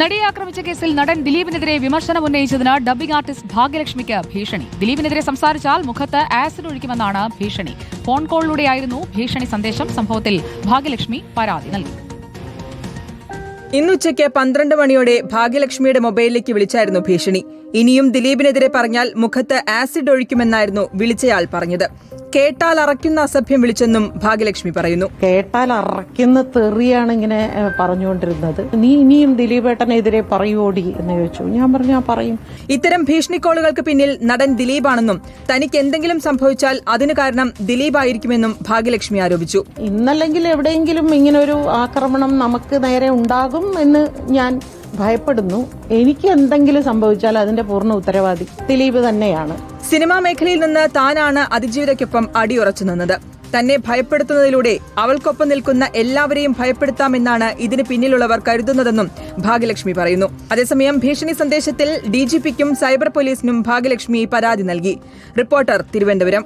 നടിയെ ആക്രമിച്ച കേസിൽ നടൻ ദിലീപിനെതിരെ വിമർശനം ഉന്നയിച്ചതിന് ഡബ്ബിംഗ് ആർട്ടിസ്റ്റ് ഭാഗ്യലക്ഷ്മിക്ക് ഭീഷണി. ദിലീപിനെതിരെ സംസാരിച്ചാൽ മുഖത്ത് ആസിഡ് ഒഴിക്കുമെന്നാണ് ഭീഷണി. ഫോൺ കോളിലൂടെയായിരുന്നു ഭീഷണി സന്ദേശം. സംഭവത്തിൽ ഭാഗ്യലക്ഷ്മി പരാതി നൽകി. ഇന്നുച്ചയ്ക്ക് 12 മണിയോടെ ഭാഗ്യലക്ഷ്മിയുടെ മൊബൈലിലേക്ക് വിളിച്ചായിരുന്നു ഭീഷണി. ഇനിയും ദിലീപിനെതിരെ പറഞ്ഞാൽ മുഖത്ത് ആസിഡ് ഒഴിക്കുമെന്നായിരുന്നു വിളിച്ചയാൾ പറഞ്ഞത്. കേട്ടാൽ അറയ്ക്കുന്ന അസഭ്യം വിളിച്ചെന്നും ഭാഗ്യലക്ഷ്മി പറയുന്നു. കേട്ടാൽ അറയ്ക്കുന്ന തെറിയാണ് ഇങ്ങനെ പറഞ്ഞുകൊണ്ടിരുന്നത്. നീ ഇനിയും ദിലീപേട്ടനെതിരെ പറയോടി എന്ന് ചോദിച്ചു. ഞാൻ പറഞ്ഞു ഞാൻ പറയും. ഇത്തരം ഭീഷണി കോളുകൾക്ക് പിന്നിൽ നടൻ ദിലീപാണെന്നും തനിക്ക് എന്തെങ്കിലും സംഭവിച്ചാൽ അതിന് കാരണം ദിലീപായിരിക്കുമെന്നും ഭാഗ്യലക്ഷ്മി ആരോപിച്ചു. ഇന്നല്ലെങ്കിൽ എവിടെയെങ്കിലും ഇങ്ങനൊരു ആക്രമണം നമുക്ക് നേരെ ഉണ്ടാകും എന്ന് ഞാൻ ഭയപ്പെടുന്നു. എനിക്ക് എന്തെങ്കിലും സംഭവിച്ചാൽ അതിന്റെ പൂർണ്ണ ഉത്തരവാദി ദിലീപ് തന്നെയാണ്. സിനിമാ മേഖലയിൽ നിന്ന് താനാണ് അതിജീവിതയ്ക്കൊപ്പം അടിയുറച്ചു നിന്നത്. തന്നെ ഭയപ്പെടുത്തുന്നതിലൂടെ അവൾക്കൊപ്പം നിൽക്കുന്ന എല്ലാവരെയും ഭയപ്പെടുത്താമെന്നാണ് ഇതിന് പിന്നിലുള്ളവർ കരുതുന്നതെന്നും ഭാഗ്യലക്ഷ്മി പറയുന്നു. അതേസമയം ഭീഷണി സന്ദേശത്തിൽ ഡിജിപിക്കും സൈബർ പോലീസിനും ഭാഗ്യലക്ഷ്മി പരാതി നൽകി. റിപ്പോർട്ടർ, തിരുവനന്തപുരം.